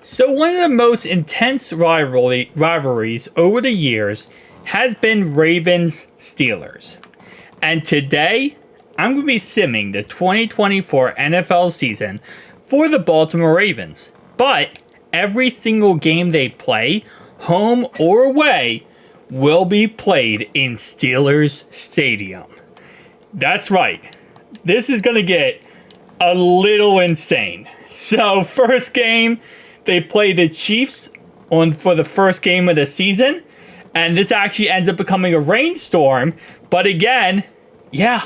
So one of the most intense rivalries over the years has been Ravens-Steelers. And today, I'm going to be simming the 2024 NFL season for the Baltimore Ravens. But every single game they play, home or away, will be played in Steelers Stadium. That's right. This is going to get a little insane. So first game, they play the Chiefs for the first game of the season. And this actually ends up becoming a rainstorm. But again, yeah,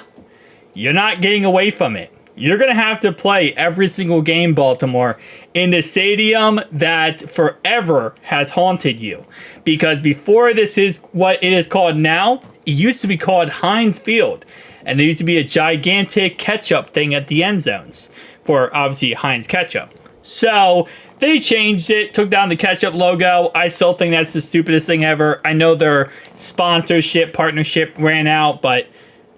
you're not getting away from it. You're going to have to play every single game, Baltimore, in the stadium that forever has haunted you. Because before this is what it is called now, it used to be called Heinz Field. And there used to be a gigantic ketchup thing at the end zones for, obviously, Heinz ketchup. So they changed it, took down the ketchup logo. I still think that's the stupidest thing ever. I know their partnership ran out, but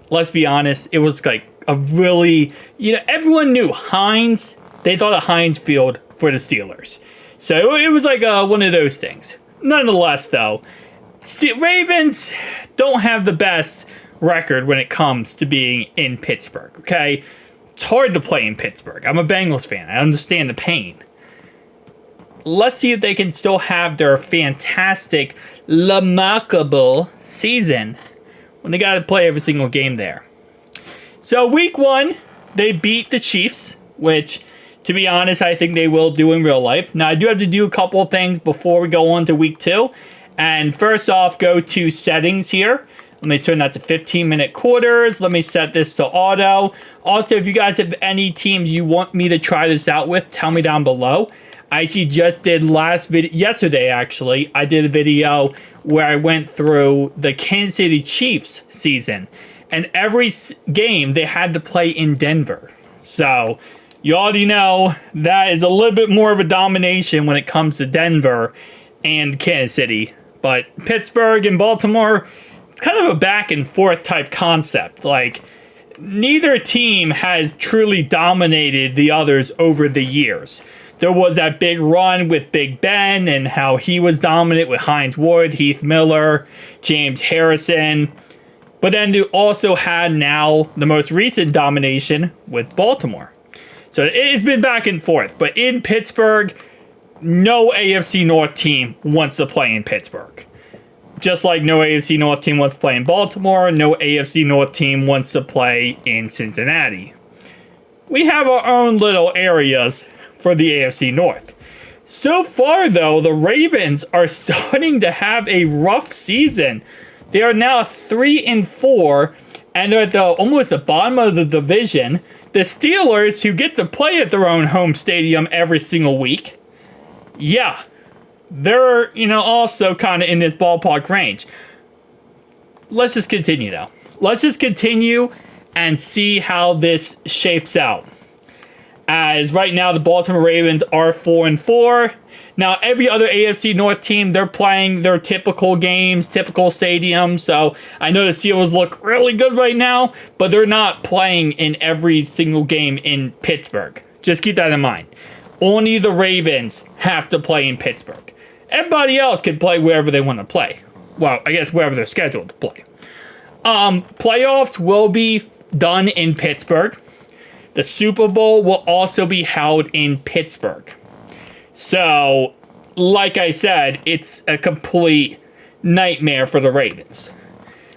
let's be honest, it was like a really, everyone knew Heinz. They thought of Heinz Field for the Steelers. So it was like one of those things. Nonetheless, though, Ravens don't have the best record when it comes to being in Pittsburgh, okay? It's hard to play in Pittsburgh. I'm a Bengals fan. I understand the pain. Let's see if they can still have their fantastic, remarkable season when they got to play every single game there. So week 1, they beat the Chiefs, which, to be honest, I think they will do in real life. Now, I do have to do a couple of things before we go on to week 2. And first off, go to settings here. Let me turn that to 15-minute quarters. Let me set this to auto. Also, if you guys have any teams you want me to try this out with, tell me down below. I actually just did yesterday, I did a video where I went through the Kansas City Chiefs season. And every game, they had to play in Denver. So, you already know that is a little bit more of a domination when it comes to Denver and Kansas City. But Pittsburgh and Baltimore, it's kind of a back and forth type concept. Like, neither team has truly dominated the others over the years. There was that big run with Big Ben and how he was dominant with Hines Ward, Heath Miller, James Harrison. But then you also had now the most recent domination with Baltimore. So it's been back and forth. But in Pittsburgh, no AFC North team wants to play in Pittsburgh. Just like no AFC North team wants to play in Baltimore, no AFC North team wants to play in Cincinnati. We have our own little areas for the AFC North. So far, though, the Ravens are starting to have a rough season. They are now 3-4, and they're at almost the bottom of the division. The Steelers, who get to play at their own home stadium every single week, yeah, they're, also kind of in this ballpark range. Let's just continue, though. Let's just continue and see how this shapes out. As right now, the Baltimore Ravens are 4-4. Now, every other AFC North team, they're playing their typical games, typical stadiums. So, I know the Steelers look really good right now, but they're not playing in every single game in Pittsburgh. Just keep that in mind. Only the Ravens have to play in Pittsburgh. Everybody else can play wherever they want to play. Well, I guess wherever they're scheduled to play. Playoffs will be done in Pittsburgh. The Super Bowl will also be held in Pittsburgh. So, like I said, it's a complete nightmare for the Ravens.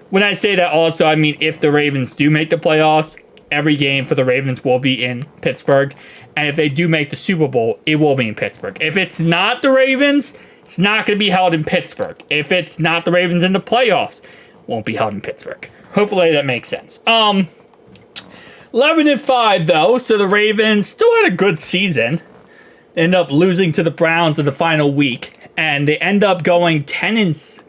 When I say that also, I mean if the Ravens do make the playoffs, every game for the Ravens will be in Pittsburgh. And if they do make the Super Bowl, it will be in Pittsburgh. If it's not the Ravens, it's not going to be held in Pittsburgh. If it's not the Ravens in the playoffs, it won't be held in Pittsburgh. Hopefully that makes sense. 11-5 though, so the Ravens still had a good season. They end up losing to the Browns in the final week, and they end up going 11-6.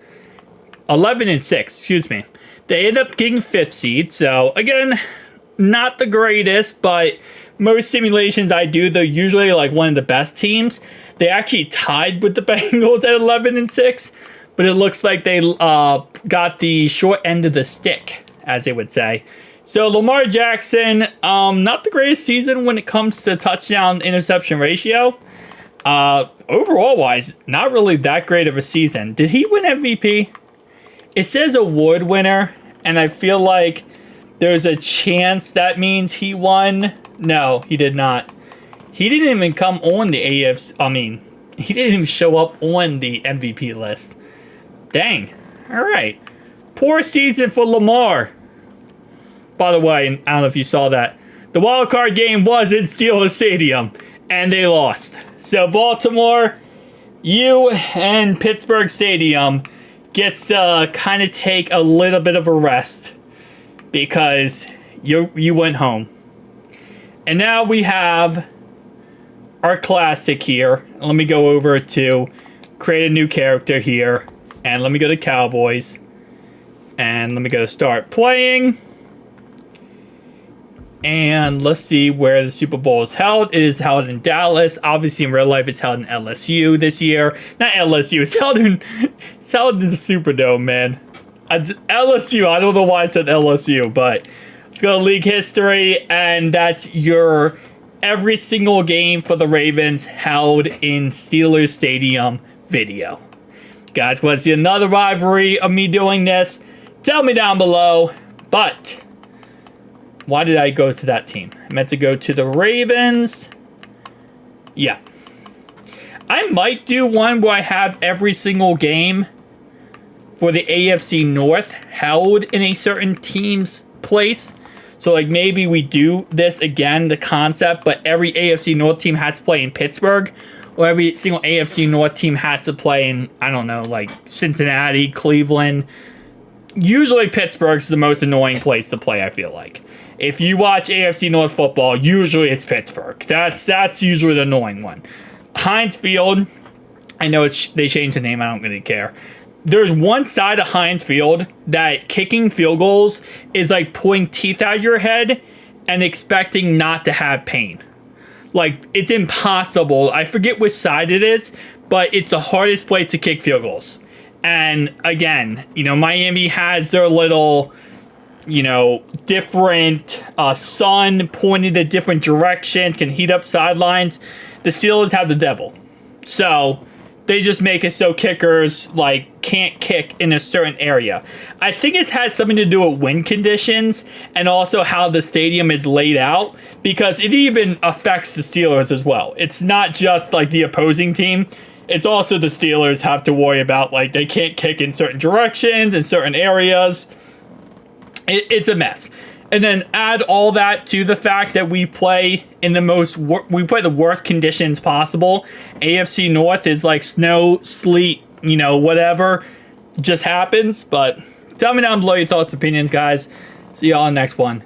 Excuse me. They end up getting 5th seed. So again, not the greatest, but most simulations I do, they're usually like one of the best teams. They actually tied with the Bengals at 11-6, but it looks like they got the short end of the stick, as they would say. So Lamar Jackson, not the greatest season when it comes to touchdown interception ratio. Overall wise, not really that great of a season. Did he win MVP? It says award winner, and I feel like there's a chance that means he won. No, he did not. He didn't even come on the AFC. I mean, he didn't even show up on the MVP list. Dang. All right. Poor season for Lamar. By the way, I don't know if you saw that. The wild card game was in Steelers Stadium, and they lost. So Baltimore, you and Pittsburgh Stadium gets to kind of take a little bit of a rest because you went home. And now we have our classic here. Let me go over to create a new character here. And let me go to Cowboys. And let me go to start playing. And let's see where the Super Bowl is held. It is held in Dallas. Obviously, in real life, it's held in LSU this year. Not LSU. It's held in the Superdome, man. LSU. I don't know why I said LSU, but let's go to league history, and that's your every single game for the Ravens held in Steelers Stadium video. Guys, want to see another rivalry of me doing this? Tell me down below. But why did I go to that team? I meant to go to the Ravens. Yeah. I might do one where I have every single game for the AFC North held in a certain team's place. So, like, maybe we do this again, the concept, but every AFC North team has to play in Pittsburgh, or every single AFC North team has to play in, I don't know, like Cincinnati, Cleveland. Usually Pittsburgh's the most annoying place to play, I feel like. If you watch AFC North football, usually it's Pittsburgh. That's usually the annoying one. Heinz Field, I know they changed the name, I don't really care. There's one side of Heinz Field that kicking field goals is like pulling teeth out of your head and expecting not to have pain. Like, it's impossible. I forget which side it is, but it's the hardest place to kick field goals. And again, Miami has their little, different sun pointed at different directions, can heat up sidelines. The Steelers have the devil. So they just make it so kickers can't kick in a certain area. I think it has something to do with wind conditions and also how the stadium is laid out, because it even affects the Steelers as well. It's not just like the opposing team. It's also the Steelers have to worry about, they can't kick in certain directions, in certain areas. It's a mess. And then add all that to the fact that we play in the worst conditions possible. AFC North is like snow, sleet, whatever just happens. But tell me down below your thoughts, opinions, guys. See y'all in the next one.